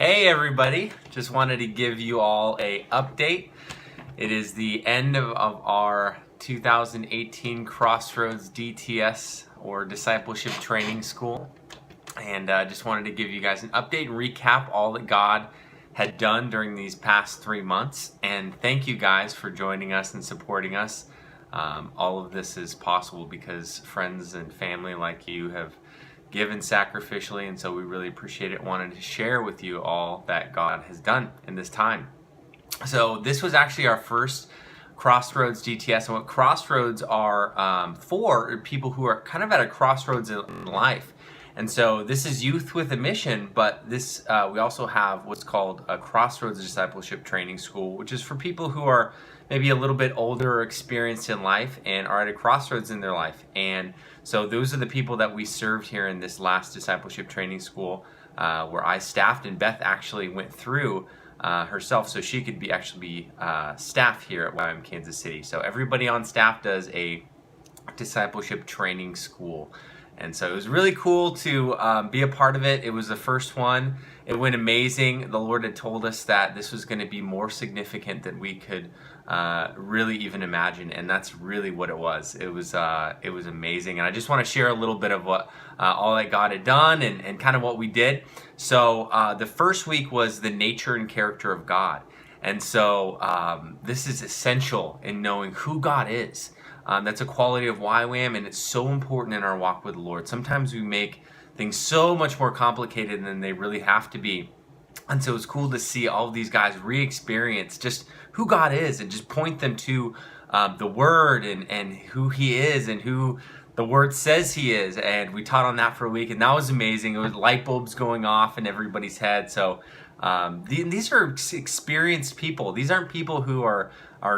Hey everybody, just wanted to give you all a update. It is the end of our 2018 Crossroads DTS or Discipleship Training School, and just wanted to give you guys an update and recap all that God had done during these past 3 months, and thank you guys for joining us and supporting us. All of this is possible because friends and family like you have given sacrificially, and so we really appreciate it. Wanted to share with you all that God has done in this time. So this was actually our first Crossroads DTS, and what Crossroads are for people who are kind of at a crossroads in life. And so this is Youth with a Mission, but this we also have what's called a Crossroads Discipleship Training School, which is for people who are maybe a little bit older or experienced in life and are at a crossroads in their life. And so those are the people that we served here in this last Discipleship Training School, where I staffed, and Beth actually went through herself so she could be staff here at YWAM Kansas City. So everybody on staff does a Discipleship Training School. And so it was really cool to be a part of it. It was the first one. It went amazing. The Lord had told us that this was going to be more significant than we could really even imagine, and that's really what it was. It was amazing, and I just want to share a little bit of what all that God had done and kind of what we did. So the first week was the nature and character of God, and so this is essential in knowing who God is. That's a quality of YWAM, and it's so important in our walk with the Lord. Sometimes we make things so much more complicated than they really have to be. And so it's cool to see all of these guys re-experience just who God is and just point them to the Word and who He is and who the Word says He is. And we taught on that for a week, and that was amazing. It was light bulbs going off in everybody's head. So these are experienced people. These aren't people who are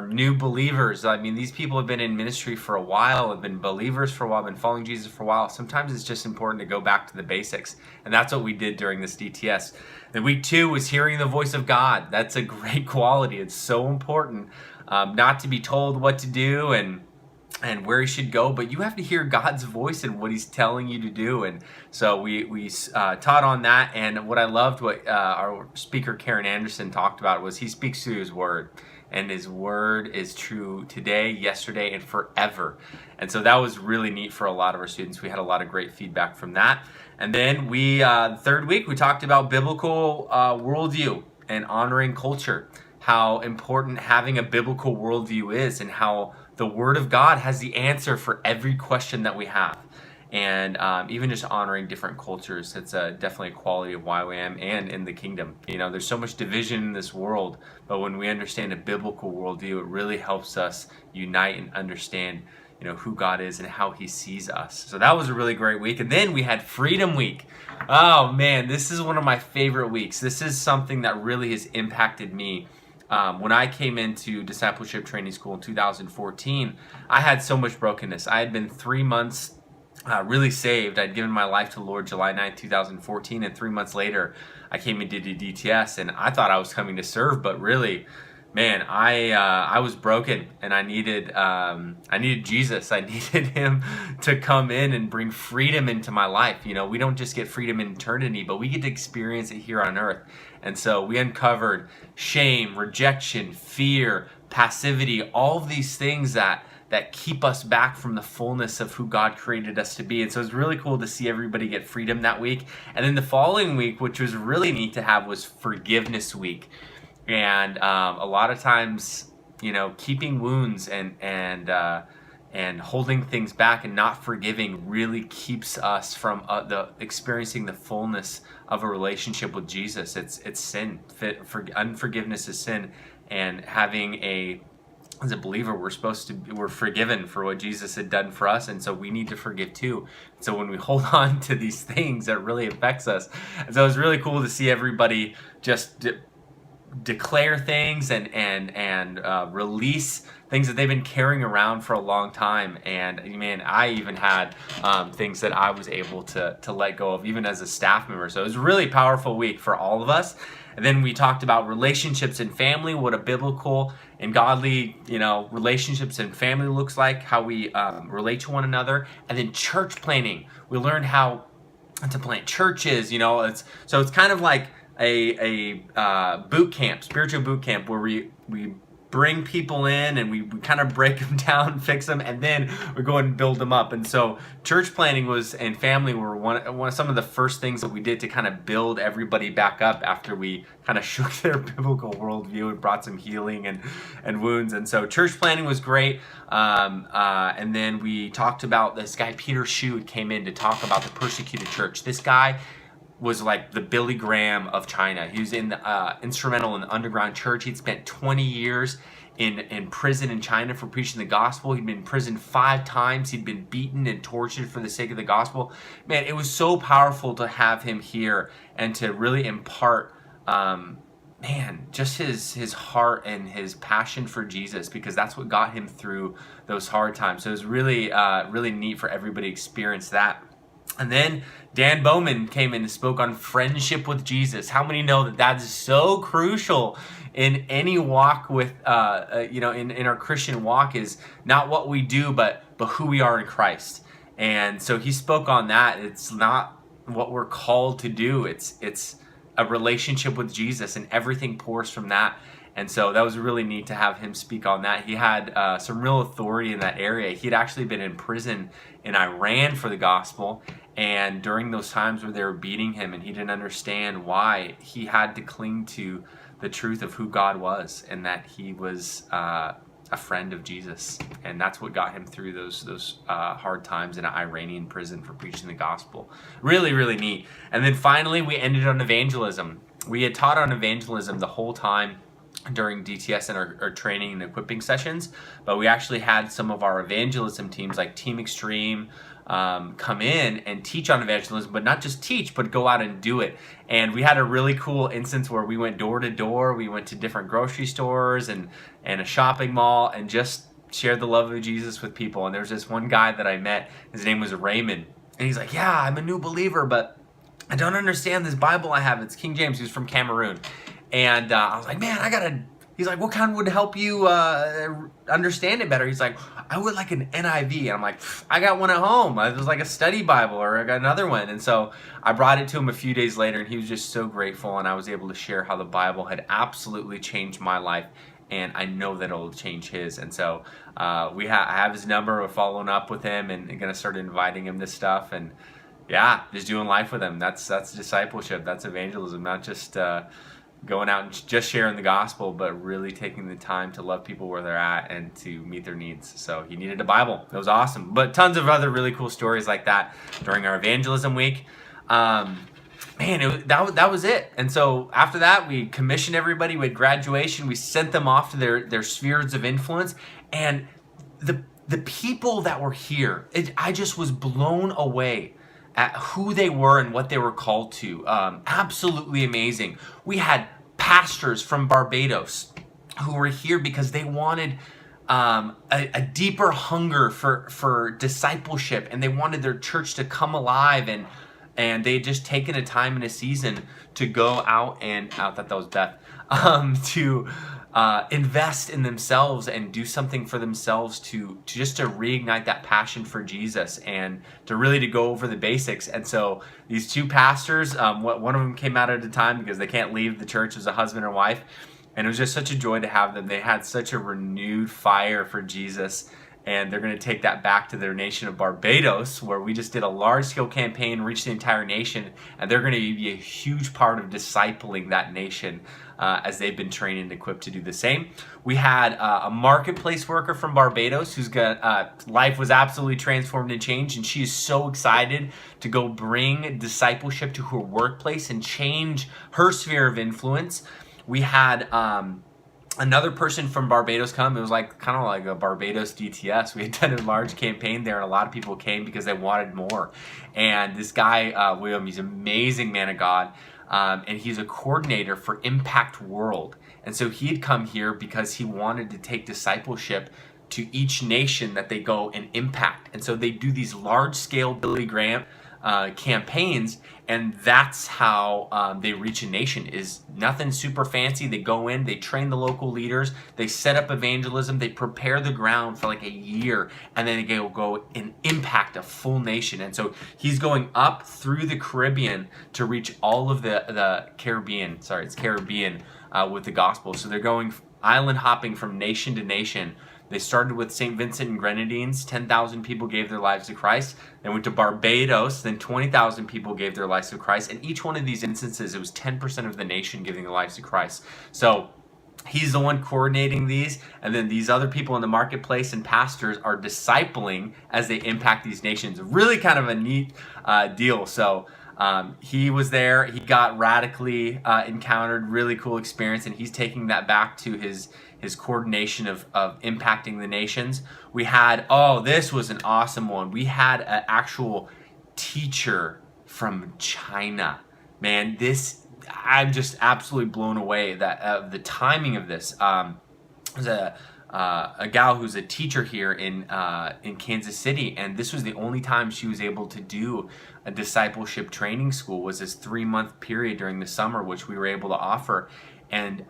new believers. I mean, these people have been in ministry for a while, have been believers for a while, been following Jesus for a while. Sometimes it's just important to go back to the basics, and that's what we did during this DTS. Then week 2 was hearing the voice of God. That's a great quality. It's so important not to be told what to do and where you should go, but you have to hear God's voice and what He's telling you to do. And so we taught on that, and what I loved, what our speaker Karen Anderson talked about, was He speaks through His Word, and His Word is true today, yesterday, and forever. And so that was really neat for a lot of our students. We had a lot of great feedback from that. And then the third week, we talked about biblical worldview and honoring culture, how important having a biblical worldview is, and how the Word of God has the answer for every question that we have. And even just honoring different cultures, it's definitely a quality of YWAM and in the kingdom. You know, there's so much division in this world, but when we understand a biblical worldview, it really helps us unite and understand, you know, who God is and how He sees us. So that was a really great week. And then we had Freedom Week. Oh man, this is one of my favorite weeks. This is something that really has impacted me. When I came into Discipleship Training School in 2014, I had so much brokenness. I had been 3 months really saved. I'd given my life to the Lord July 9th, 2014, and 3 months later, I came and did a DTS, and I thought I was coming to serve, but really, man, I was broken, and I needed Jesus. I needed Him to come in and bring freedom into my life. You know, we don't just get freedom in eternity, but we get to experience it here on earth. And so we uncovered shame, rejection, fear, passivity, all of these things that keep us back from the fullness of who God created us to be. And so it's really cool to see everybody get freedom that week. And then the following week, which was really neat to have, was Forgiveness Week. And a lot of times, you know, keeping wounds and holding things back and not forgiving really keeps us from experiencing the fullness of a relationship with Jesus. It's sin. Unforgiveness is sin, and as a believer, we're forgiven for what Jesus had done for us, and so we need to forgive too. So when we hold on to these things, that really affects us. And so it was really cool to see everybody just declare things and release things that they've been carrying around for a long time. And man, I even had things that I was able to let go of, even as a staff member. So it was a really powerful week for all of us. And then we talked about relationships and family, what a biblical and godly, you know, relationships and family looks like, how we relate to one another. And then church planning. We learned how to plant churches, you know. It's kind of like boot camp, spiritual boot camp, where we bring people in and we kind of break them down, fix them, and then we go and build them up. And so church planning and family were one of some of the first things that we did to kind of build everybody back up after we kind of shook their biblical worldview and brought some healing and wounds. And so church planning was great. And then we talked about this guy, Peter Shu, came in to talk about the persecuted church. This guy was like the Billy Graham of China. He was instrumental in the underground church. He'd spent 20 years in prison in China for preaching the gospel. He'd been in prison 5 times. He'd been beaten and tortured for the sake of the gospel. Man, it was so powerful to have him here and to really impart just his heart and his passion for Jesus, because that's what got him through those hard times. So it was really, really neat for everybody to experience that. And then Dan Bowman came in and spoke on friendship with Jesus. How many know that that is so crucial in any walk with, in our Christian walk, is not what we do, but who we are in Christ. And so he spoke on that. It's not what we're called to do. It's a relationship with Jesus, and everything pours from that. And so that was really neat to have him speak on that. He had some real authority in that area. He'd actually been in prison in Iran for the gospel, and during those times where they were beating him and he didn't understand why, he had to cling to the truth of who God was and that he was a friend of Jesus. And that's what got him through those hard times in an Iranian prison for preaching the gospel. Really, really neat. And then finally, we ended on evangelism. We had taught on evangelism the whole time during DTS and our training and equipping sessions, but we actually had some of our evangelism teams like Team Extreme come in and teach on evangelism, but not just teach, but go out and do it. And we had a really cool instance where we went door to door. We went to different grocery stores and a shopping mall and just shared the love of Jesus with people. And there's this one guy that I met, his name was Raymond, and he's like, yeah, I'm a new believer, but I don't understand this Bible I have. It's King James. He was from Cameroon. And I was like, man, he's like, what kind would help you understand it better? He's like, I would like an NIV. And I'm like, I got one at home. It was like a study Bible, or I got another one. And so I brought it to him a few days later, and he was just so grateful. And I was able to share how the Bible had absolutely changed my life. And I know that it'll change his. And so I have his number. We're following up with him and going to start inviting him to stuff. And yeah, just doing life with him. That's discipleship. That's evangelism, not just going out and just sharing the gospel, but really taking the time to love people where they're at and to meet their needs. So he needed a Bible. It was awesome. But tons of other really cool stories like that during our evangelism week. That was it. And so after that, we commissioned everybody. We had graduation. We sent them off to their spheres of influence. And the people that were here, I just was blown away at who they were and what they were called to. Absolutely amazing. We had pastors from Barbados who were here because they wanted a deeper hunger for discipleship, and they wanted their church to come alive, and they had just taken a time and a season to go out and I thought that was Beth, to invest in themselves and do something for themselves to reignite that passion for Jesus and to go over the basics. And so these two pastors, one of them came out at a time because they can't leave the church as a husband and wife. And it was just such a joy to have them. They had such a renewed fire for Jesus. And they're going to take that back to their nation of Barbados, where we just did a large-scale campaign, reached the entire nation, and they're going to be a huge part of discipling that nation as they've been trained and equipped to do the same. We had a marketplace worker from Barbados whose life was absolutely transformed and changed, and she is so excited to go bring discipleship to her workplace and change her sphere of influence. We had another person from Barbados come. It was kind of like a Barbados DTS. We had done a large campaign there, and a lot of people came because they wanted more. And this guy, William, he's an amazing man of God, and he's a coordinator for Impact World. And so he had come here because he wanted to take discipleship to each nation that they go and impact. And so they do these large-scale Billy Graham campaigns, and that's how they reach a nation. Is nothing super fancy. They go in, they train the local leaders, they set up evangelism, they prepare the ground for like a year, and then they go and impact a full nation. And so he's going up through the Caribbean to reach all of the Caribbean. Sorry, it's Caribbean with the gospel. So they're going island hopping from nation to nation. They started with St. Vincent and Grenadines. 10,000 people gave their lives to Christ. They went to Barbados. Then 20,000 people gave their lives to Christ. And each one of these instances, it was 10% of the nation giving their lives to Christ. So he's the one coordinating these. And then these other people in the marketplace and pastors are discipling as they impact these nations. Really kind of a neat deal. So he was there. He got radically encountered, really cool experience. And he's taking that back to his coordination of impacting the nations. We had, this was an awesome one. We had an actual teacher from China. Man, I'm just absolutely blown away that the timing of this. Was a gal who's a teacher here in Kansas City, and this was the only time she was able to do a discipleship training school. Was this 3-month period during the summer, which we were able to offer. And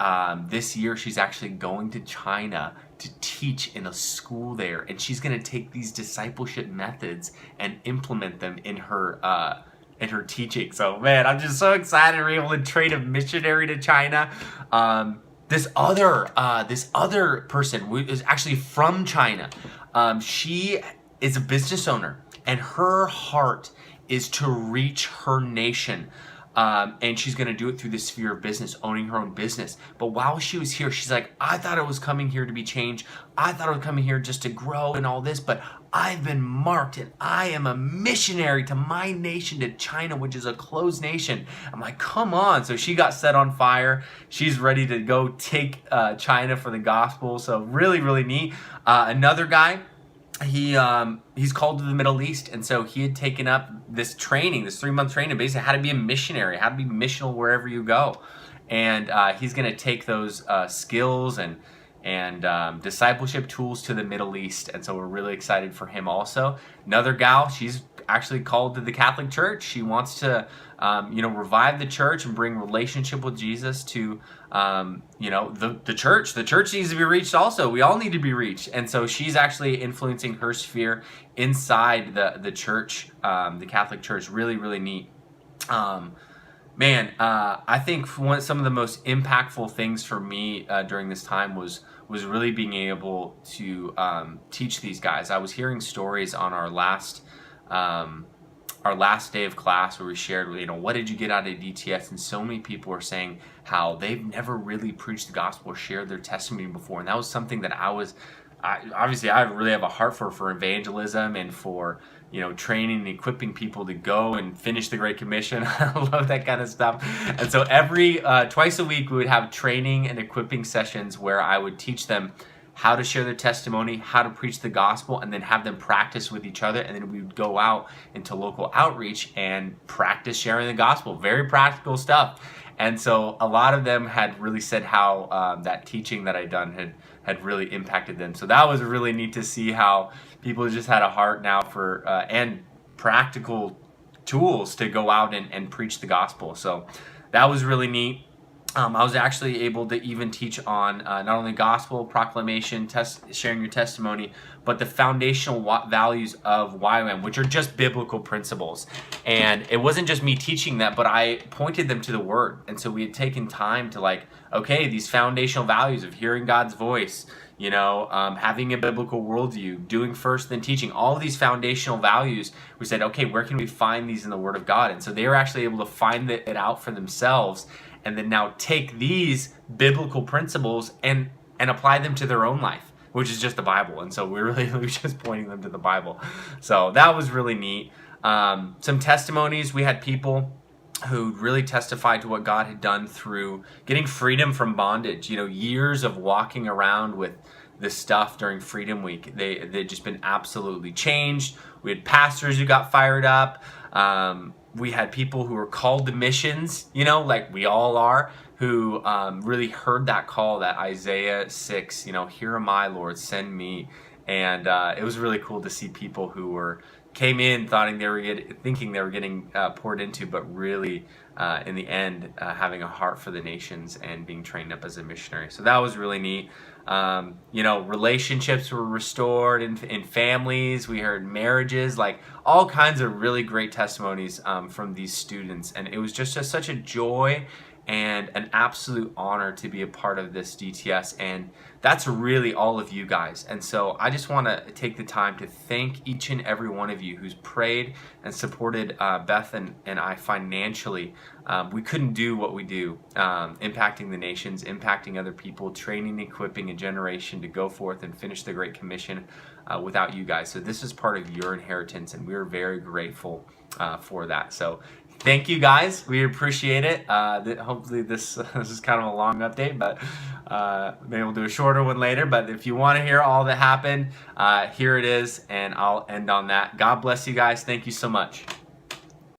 this year she's actually going to China to teach in a school there, and she's going to take these discipleship methods and implement them in her teaching. So man, I'm just so excited we're able to train a missionary to China. This other person is actually from China. She is a business owner, and her heart is to reach her nation. And she's going to do it through the sphere of business, owning her own business. But while she was here, she's like, I thought I was coming here to be changed. I thought I was coming here just to grow and all this, but I've been marked and I am a missionary to my nation, to China, which is a closed nation. I'm like, come on. So she got set on fire. She's ready to go take China for the gospel. So really, really neat. Another guy, he's called to the Middle East, and so he had taken up this training, this 3-month training, basically how to be a missionary, how to be missional wherever you go. And he's going to take those skills and discipleship tools to the Middle East, and so we're really excited for him also. Another gal, she's actually called to the Catholic Church. She wants to revive the church and bring relationship with Jesus to the church. The church needs to be reached also. We all need to be reached. And so she's actually influencing her sphere inside the church, the Catholic Church. Really, really neat. I think some of the most impactful things for me during this time was really being able to teach these guys. I was hearing stories on our last day of class where we shared, what did you get out of DTS? And so many people were saying how they've never really preached the gospel or shared their testimony before. And that was something that I really have a heart for evangelism and for, training and equipping people to go and finish the Great Commission. I love that kind of stuff. And so twice a week, we would have training and equipping sessions where I would teach them how to share their testimony, how to preach the gospel, and then have them practice with each other. And then we would go out into local outreach and practice sharing the gospel. Very practical stuff. And so a lot of them had really said how that teaching that I'd done had really impacted them. So that was really neat to see how people just had a heart now for and practical tools to go out and preach the gospel. So that was really neat. I was actually able to even teach on not only gospel proclamation, sharing your testimony, but the foundational values of YWAM, which are just biblical principles. And it wasn't just me teaching that, but I pointed them to the Word. And so we had taken time to these foundational values of hearing God's voice, having a biblical worldview, doing first, then teaching, all of these foundational values. We said, okay, where can we find these in the Word of God? And so they were actually able to find it out for themselves, and then now take these biblical principles and apply them to their own life, which is just the Bible. And so we were just pointing them to the Bible. So that was really neat. Some testimonies. We had people who really testified to what God had done through getting freedom from bondage. Years of walking around with this stuff during Freedom Week. They'd just been absolutely changed. We had pastors who got fired up. We had people who were called to missions, like we all are, who really heard that call, that Isaiah 6, here am I, Lord, send me. And it was really cool to see people who were came in thinking they were getting poured into, but really in the end having a heart for the nations and being trained up as a missionary. So that was really neat. You know, relationships were restored in families. We heard marriages, like all kinds of really great testimonies from these students, and it was just such a joy and an absolute honor to be a part of this DTS, and that's really all of you guys. And so I just want to take the time to thank each and every one of you who's prayed and supported Beth and I financially. We couldn't do what we do, impacting the nations, impacting other people, training, equipping a generation to go forth and finish the Great Commission without you guys. So this is part of your inheritance, and we're very grateful for that. So thank you guys. We appreciate it. Hopefully this is kind of a long update, but maybe we'll do a shorter one later. But if you want to hear all that happened, here it is, and I'll end on that. God bless you guys. Thank you so much.